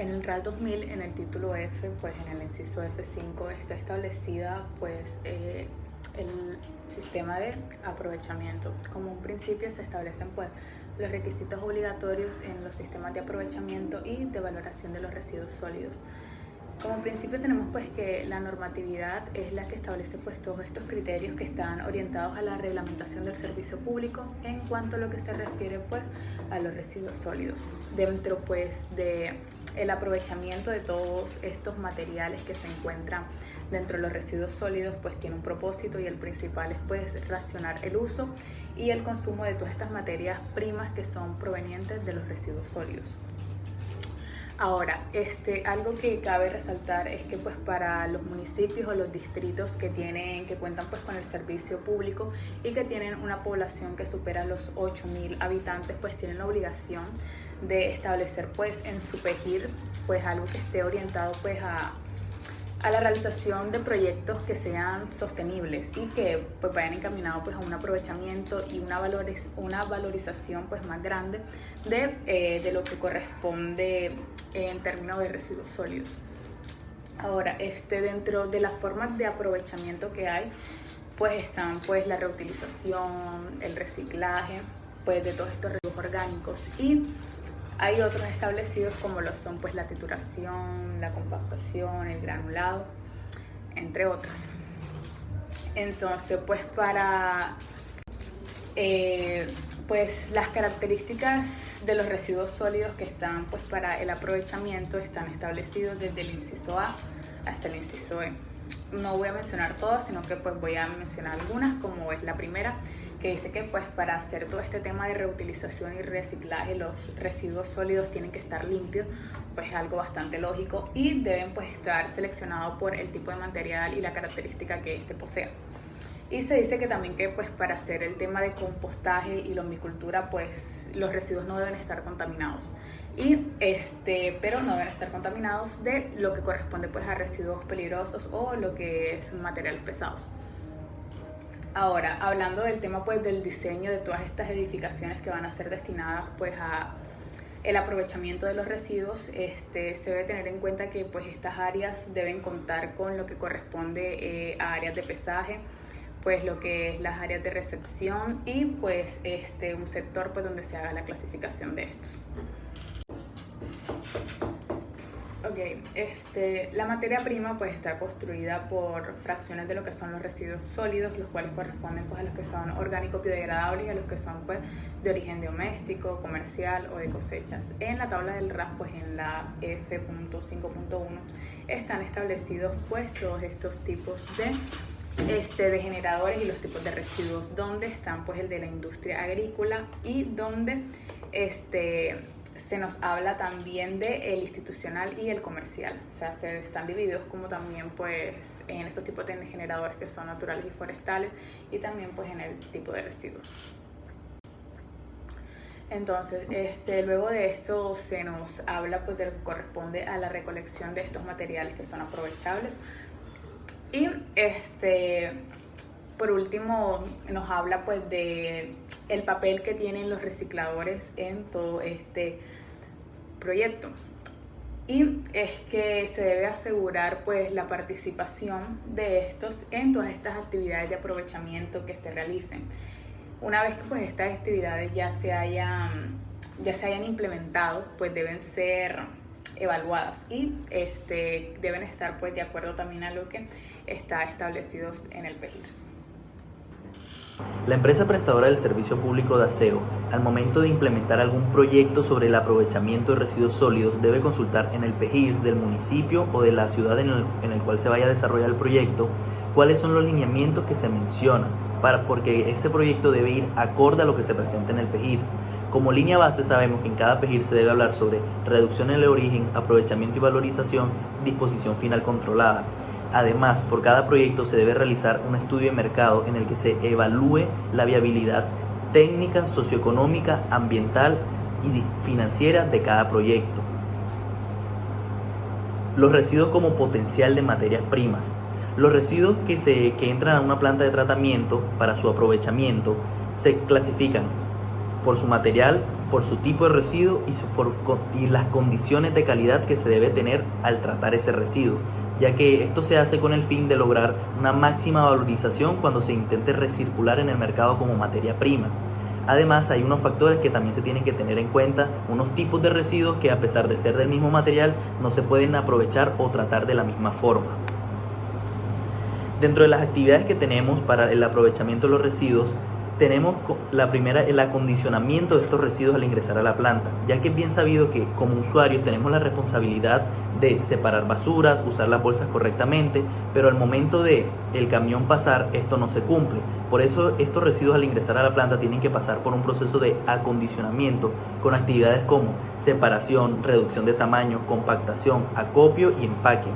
En el RAD 2000, en el título F, pues en el inciso F5 está establecida pues el sistema de aprovechamiento. Como un principio se establecen pues los requisitos obligatorios en los sistemas de aprovechamiento y de valoración de los residuos sólidos. Como principio tenemos pues que la normatividad es la que establece pues todos estos criterios que están orientados a la reglamentación del servicio público en cuanto a lo que se refiere pues a los residuos sólidos. Dentro pues de el aprovechamiento de todos estos materiales que se encuentran dentro de los residuos sólidos pues tiene un propósito, y el principal es pues racionar el uso y el consumo de todas estas materias primas que son provenientes de los residuos sólidos. Ahora, algo que cabe resaltar es que pues para los municipios o los distritos que cuentan pues con el servicio público y que tienen una población que supera los 8.000 habitantes, pues tienen la obligación de establecer pues en su PEGIR pues algo que esté orientado pues a la realización de proyectos que sean sostenibles y que pues vayan encaminados pues a un aprovechamiento y una valorización pues más grande de lo que corresponde en términos de residuos sólidos. Ahora, dentro de las formas de aprovechamiento que hay, pues están pues la reutilización, el reciclaje pues de todos estos residuos orgánicos, y hay otros establecidos como lo son pues la trituración, la compactación, el granulado, entre otros. Entonces pues para pues las características de los residuos sólidos que están pues para el aprovechamiento están establecidos desde el inciso A hasta el inciso E. No voy a mencionar todas, sino que pues voy a mencionar algunas, como es la primera, que dice que pues para hacer todo este tema de reutilización y reciclaje los residuos sólidos tienen que estar limpios, pues algo bastante lógico, y deben pues estar seleccionados por el tipo de material y la característica que posea. Y se dice que también que pues para hacer el tema de compostaje y lombricultura pues los residuos no deben estar contaminados, pero no deben estar contaminados de lo que corresponde pues a residuos peligrosos o lo que es materiales pesados. Ahora, hablando del tema pues del diseño de todas estas edificaciones que van a ser destinadas pues a el aprovechamiento de los residuos, se debe tener en cuenta que pues estas áreas deben contar con lo que corresponde a áreas de pesaje, pues lo que es las áreas de recepción y pues un sector pues donde se haga la clasificación de estos. La materia prima pues está construida por fracciones de lo que son los residuos sólidos, los cuales corresponden pues a los que son orgánicos biodegradables y a los que son pues de origen doméstico, comercial o de cosechas. En la tabla del RAS, pues en la F.5.1 están establecidos pues todos estos tipos de generadores y los tipos de residuos, donde están pues el de la industria agrícola y donde se nos habla también de el institucional y el comercial. O sea, se están divididos como también pues en estos tipos de generadores que son naturales y forestales, y también pues en el tipo de residuos. Entonces, luego de esto se nos habla pues de lo que corresponde a la recolección de estos materiales que son aprovechables. Y por último nos habla pues de el papel que tienen los recicladores en todo este proyecto, y es que se debe asegurar pues la participación de estos en todas estas actividades de aprovechamiento que se realicen. Una vez que pues estas actividades ya se hayan implementado, pues deben ser evaluadas y deben estar pues de acuerdo también a lo que está establecido en el PEGIR. La empresa prestadora del servicio público de aseo, al momento de implementar algún proyecto sobre el aprovechamiento de residuos sólidos, debe consultar en el PEGIR del municipio o de la ciudad en el cual se vaya a desarrollar el proyecto cuáles son los lineamientos que se mencionan, porque ese proyecto debe ir acorde a lo que se presenta en el PEGIR. Como línea base sabemos que en cada PEGIR se debe hablar sobre reducción en el origen, aprovechamiento y valorización, disposición final controlada. Además, por cada proyecto se debe realizar un estudio de mercado en el que se evalúe la viabilidad técnica, socioeconómica, ambiental y financiera de cada proyecto. Los residuos como potencial de materias primas. Los residuos que entran a una planta de tratamiento para su aprovechamiento se clasifican por su material por su tipo de residuo y las condiciones de calidad que se debe tener al tratar ese residuo, ya que esto se hace con el fin de lograr una máxima valorización cuando se intente recircular en el mercado como materia prima. Además, hay unos factores que también se tienen que tener en cuenta, unos tipos de residuos que, a pesar de ser del mismo material, no se pueden aprovechar o tratar de la misma forma. Dentro de las actividades que tenemos para el aprovechamiento de los residuos, tenemos la primera, el acondicionamiento de estos residuos al ingresar a la planta, ya que es bien sabido que como usuarios tenemos la responsabilidad de separar basuras, usar las bolsas correctamente, pero al momento de el camión pasar, esto no se cumple. Por eso estos residuos al ingresar a la planta tienen que pasar por un proceso de acondicionamiento con actividades como separación, reducción de tamaño, compactación, acopio y empaque.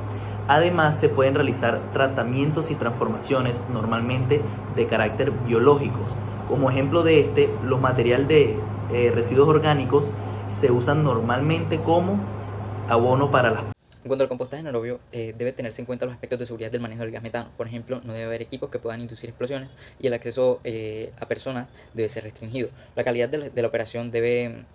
Además, se pueden realizar tratamientos y transformaciones normalmente de carácter biológicos. Como ejemplo de los materiales de residuos orgánicos se usan normalmente como abono para las. En cuanto al compostaje anaerobio, debe tenerse en cuenta los aspectos de seguridad del manejo del gas metano. Por ejemplo, no debe haber equipos que puedan inducir explosiones y el acceso a personas debe ser restringido. La calidad de la operación debe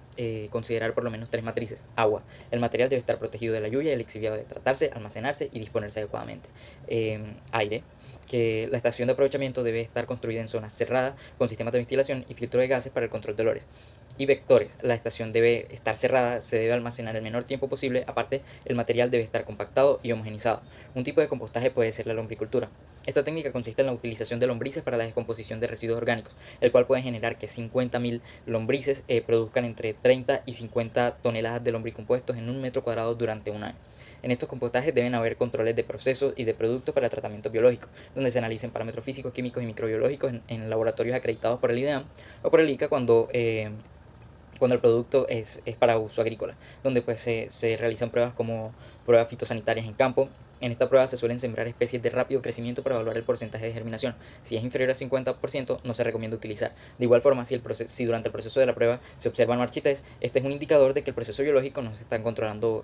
considerar por lo menos tres matrices. Agua. El material debe estar protegido de la lluvia y el exhibido debe tratarse, almacenarse y disponerse adecuadamente. Aire. Que la estación de aprovechamiento debe estar construida en zonas cerradas con sistemas de ventilación y filtro de gases para el control de olores. Y vectores. La estación debe estar cerrada, se debe almacenar el menor tiempo posible, aparte el material debe estar compactado y homogenizado. Un tipo de compostaje puede ser la lombricultura. Esta técnica consiste en la utilización de lombrices para la descomposición de residuos orgánicos, el cual puede generar que 50.000 lombrices produzcan entre 30 y 50 toneladas de lombricompuestos en un metro cuadrado durante un año. En estos compostajes deben haber controles de procesos y de productos para tratamiento biológico, donde se analicen parámetros físicos, químicos y microbiológicos en laboratorios acreditados por el IDEAM o por el ICA cuando el producto es para uso agrícola, donde pues se realizan pruebas como pruebas fitosanitarias en campo. En esta prueba se suelen sembrar especies de rápido crecimiento para evaluar el porcentaje de germinación. Si es inferior al 50%, no se recomienda utilizar. De igual forma, si durante el proceso de la prueba se observan marchitas, este es un indicador de que el proceso biológico no se está controlando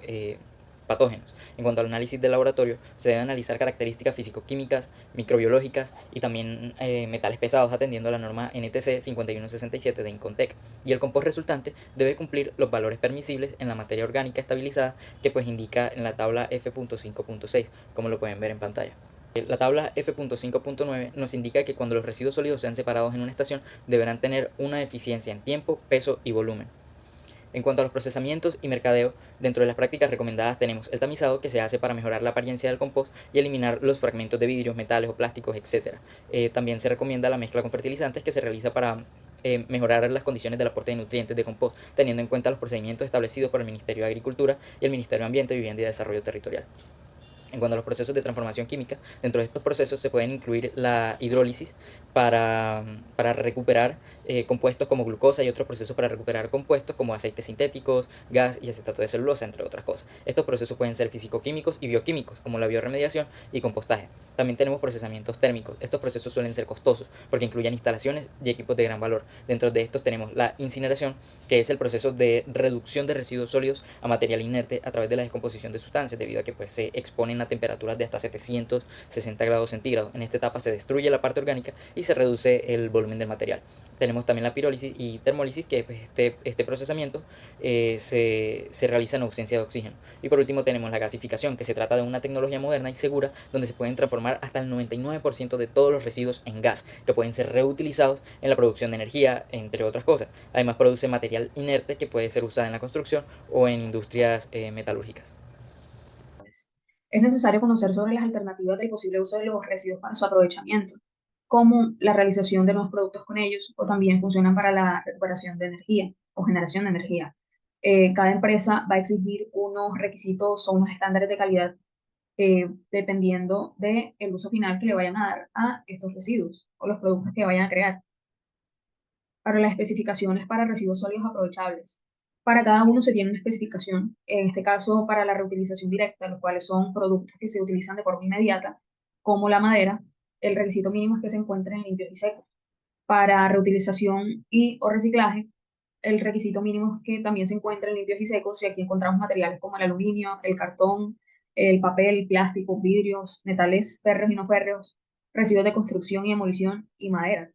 patógenos. En cuanto al análisis del laboratorio, se deben analizar características físico-químicas, microbiológicas y también metales pesados atendiendo a la norma NTC 5167 de Incontec. Y el compost resultante debe cumplir los valores permisibles en la materia orgánica estabilizada que pues indica en la tabla F.5.6, como lo pueden ver en pantalla. La tabla F.5.9 nos indica que cuando los residuos sólidos sean separados en una estación deberán tener una eficiencia en tiempo, peso y volumen. En cuanto a los procesamientos y mercadeo, dentro de las prácticas recomendadas tenemos el tamizado, que se hace para mejorar la apariencia del compost y eliminar los fragmentos de vidrios, metales o plásticos, etc. También se recomienda la mezcla con fertilizantes, que se realiza para mejorar las condiciones del aporte de nutrientes de compost, teniendo en cuenta los procedimientos establecidos por el Ministerio de Agricultura y el Ministerio de Ambiente, Vivienda y Desarrollo Territorial. En cuanto a los procesos de transformación química, dentro de estos procesos se pueden incluir la hidrólisis para recuperar compuestos como glucosa y otros procesos para recuperar compuestos como aceites sintéticos, gas y acetato de celulosa, entre otras cosas. Estos procesos pueden ser físico-químicos y bioquímicos, como la bioremediación y compostaje. También tenemos procesamientos térmicos. Estos procesos suelen ser costosos porque incluyen instalaciones y equipos de gran valor. Dentro de estos tenemos la incineración, que es el proceso de reducción de residuos sólidos a material inerte a través de la descomposición de sustancias, debido a que pues, se exponen a temperaturas de hasta 760 grados centígrados. En esta etapa se destruye la parte orgánica y se reduce el volumen del material. Tenemos también la pirólisis y termólisis, que pues, este procesamiento se realiza en ausencia de oxígeno. Y por último tenemos la gasificación, que se trata de una tecnología moderna y segura donde se pueden transformar hasta el 99% de todos los residuos en gas, que pueden ser reutilizados en la producción de energía, entre otras cosas. Además produce material inerte que puede ser usado en la construcción o en industrias metalúrgicas. Es necesario conocer sobre las alternativas del posible uso de los residuos para su aprovechamiento, como la realización de nuevos productos con ellos, o también funcionan para la recuperación de energía o generación de energía. Cada empresa va a exigir unos requisitos o unos estándares de calidad dependiendo del uso final que le vayan a dar a estos residuos o los productos que vayan a crear. Para las especificaciones para residuos sólidos aprovechables. Para cada uno se tiene una especificación, en este caso para la reutilización directa, los cuales son productos que se utilizan de forma inmediata, como la madera. El requisito mínimo es que se encuentren limpios y secos. Para reutilización y o reciclaje, el requisito mínimo es que también se encuentren limpios y secos, y aquí encontramos materiales como el aluminio, el cartón, el papel, plástico, vidrios, metales férreos y no férreos, residuos de construcción y demolición y madera.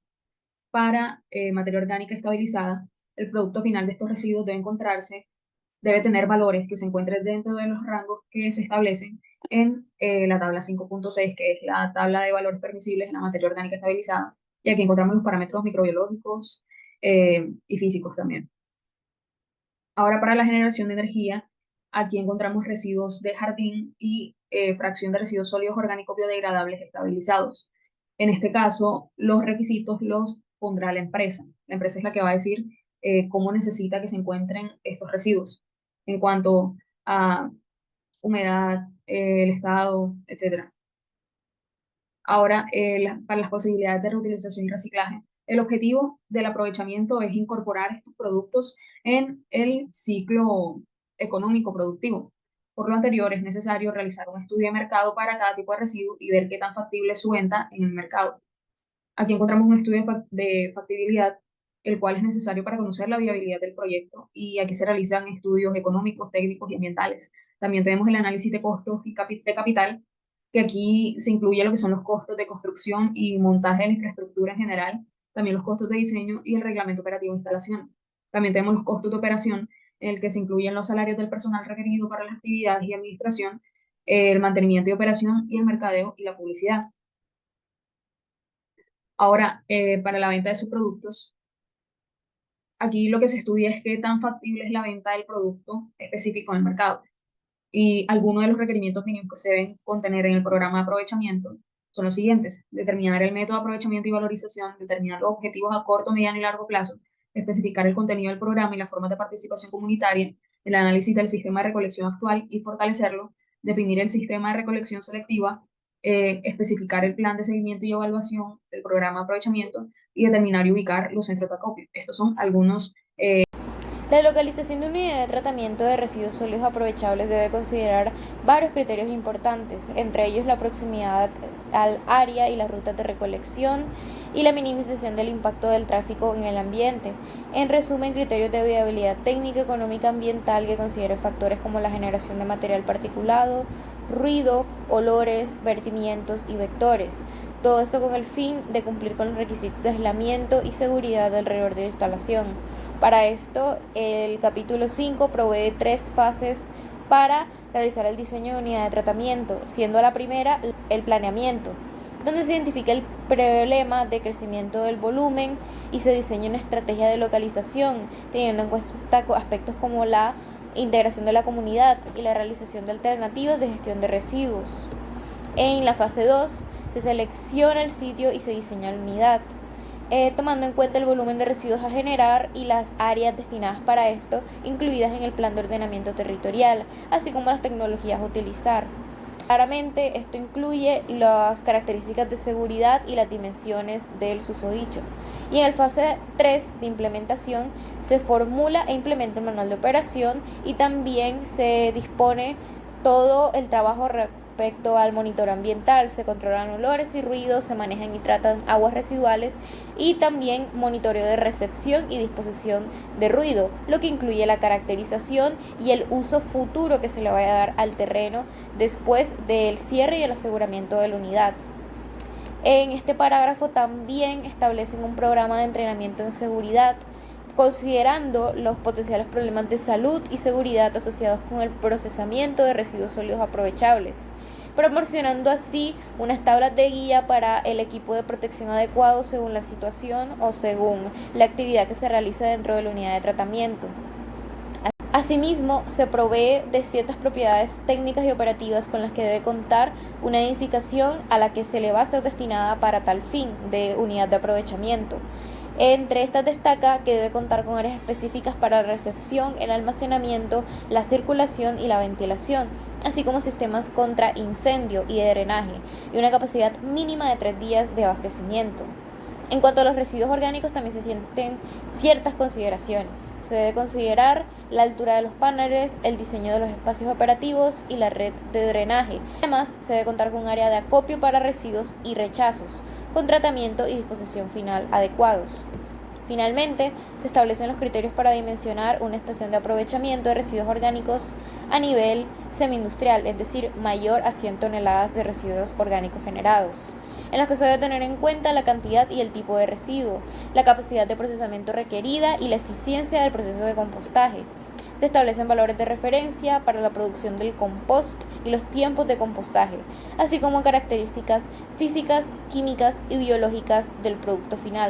Para materia orgánica estabilizada, el producto final de estos residuos debe tener valores que se encuentren dentro de los rangos que se establecen en la tabla 5.6, que es la tabla de valores permisibles en la materia orgánica estabilizada, y aquí encontramos los parámetros microbiológicos y físicos también. Ahora, para la generación de energía, aquí encontramos residuos de jardín y fracción de residuos sólidos orgánicos biodegradables estabilizados. En este caso, los requisitos los pondrá la empresa. La empresa es la que va a decir cómo necesita que se encuentren estos residuos en cuanto a humedad, el estado, etc. Ahora, para las posibilidades de reutilización y reciclaje, el objetivo del aprovechamiento es incorporar estos productos en el ciclo económico productivo. Por lo anterior, es necesario realizar un estudio de mercado para cada tipo de residuo y ver qué tan factible es su venta en el mercado. Aquí encontramos un estudio de factibilidad, el cual es necesario para conocer la viabilidad del proyecto, y aquí se realizan estudios económicos, técnicos y ambientales. También tenemos el análisis de costos y de capital, que aquí se incluye lo que son los costos de construcción y montaje de la infraestructura en general, también los costos de diseño y el reglamento operativo de instalación. También tenemos los costos de operación, en el que se incluyen los salarios del personal requerido para las actividades y administración, el mantenimiento y operación y el mercadeo y la publicidad. Ahora, para la venta de sus productos, aquí lo que se estudia es qué tan factible es la venta del producto específico en el mercado. Y algunos de los requerimientos mínimos que se deben contener en el programa de aprovechamiento son los siguientes: determinar el método de aprovechamiento y valorización, determinar los objetivos a corto, mediano y largo plazo, especificar el contenido del programa y las formas de participación comunitaria, el análisis del sistema de recolección actual y fortalecerlo, definir el sistema de recolección selectiva, especificar el plan de seguimiento y evaluación del programa de aprovechamiento y determinar y ubicar los centros de acopio. Estos son algunos. La localización de una unidad de tratamiento de residuos sólidos aprovechables debe considerar varios criterios importantes, entre ellos la proximidad al área y las rutas de recolección y la minimización del impacto del tráfico en el ambiente. En resumen, criterios de viabilidad técnica, económica, ambiental que consideren factores como la generación de material particulado, ruido, olores, vertimientos y vectores. Todo esto con el fin de cumplir con los requisitos de aislamiento y seguridad alrededor de la instalación. Para esto, el capítulo 5 provee 3 fases para realizar el diseño de unidad de tratamiento, siendo la primera el planeamiento, donde se identifica el problema de crecimiento del volumen y se diseña una estrategia de localización, teniendo en cuenta aspectos como la integración de la comunidad y la realización de alternativas de gestión de residuos. En la fase 2 se selecciona el sitio y se diseña la unidad, tomando en cuenta el volumen de residuos a generar y las áreas destinadas para esto, incluidas en el plan de ordenamiento territorial, así como las tecnologías a utilizar. Claramente, esto incluye las características de seguridad y las dimensiones del susodicho. Y en el fase 3 de implementación se formula e implementa el manual de operación y también se dispone todo el trabajo respecto al monitoreo ambiental. Se controlan olores y ruidos, se manejan y tratan aguas residuales y también monitoreo de recepción y disposición de ruido, lo que incluye la caracterización y el uso futuro que se le vaya a dar al terreno después del cierre y el aseguramiento de la unidad. En este parágrafo también establecen un programa de entrenamiento en seguridad, considerando los potenciales problemas de salud y seguridad asociados con el procesamiento de residuos sólidos aprovechables, proporcionando así unas tablas de guía para el equipo de protección adecuado según la situación o según la actividad que se realiza dentro de la unidad de tratamiento. Asimismo, se provee de ciertas propiedades técnicas y operativas con las que debe contar una edificación a la que se le va a ser destinada para tal fin de unidad de aprovechamiento. Entre estas destaca que debe contar con áreas específicas para la recepción, el almacenamiento, la circulación y la ventilación, así como sistemas contra incendio y de drenaje, y una capacidad mínima de 3 días de abastecimiento. En cuanto a los residuos orgánicos, también se sienten ciertas consideraciones. Se debe considerar la altura de los paneles, el diseño de los espacios operativos y la red de drenaje. Además, se debe contar con un área de acopio para residuos y rechazos, con tratamiento y disposición final adecuados. Finalmente, se establecen los criterios para dimensionar una estación de aprovechamiento de residuos orgánicos a nivel semi-industrial, es decir, mayor a 100 toneladas de residuos orgánicos generados. en los que se debe tener en cuenta la cantidad y el tipo de residuo, la capacidad de procesamiento requerida y la eficiencia del proceso de compostaje. Se establecen valores de referencia para la producción del compost y los tiempos de compostaje, así como características físicas, químicas y biológicas del producto final.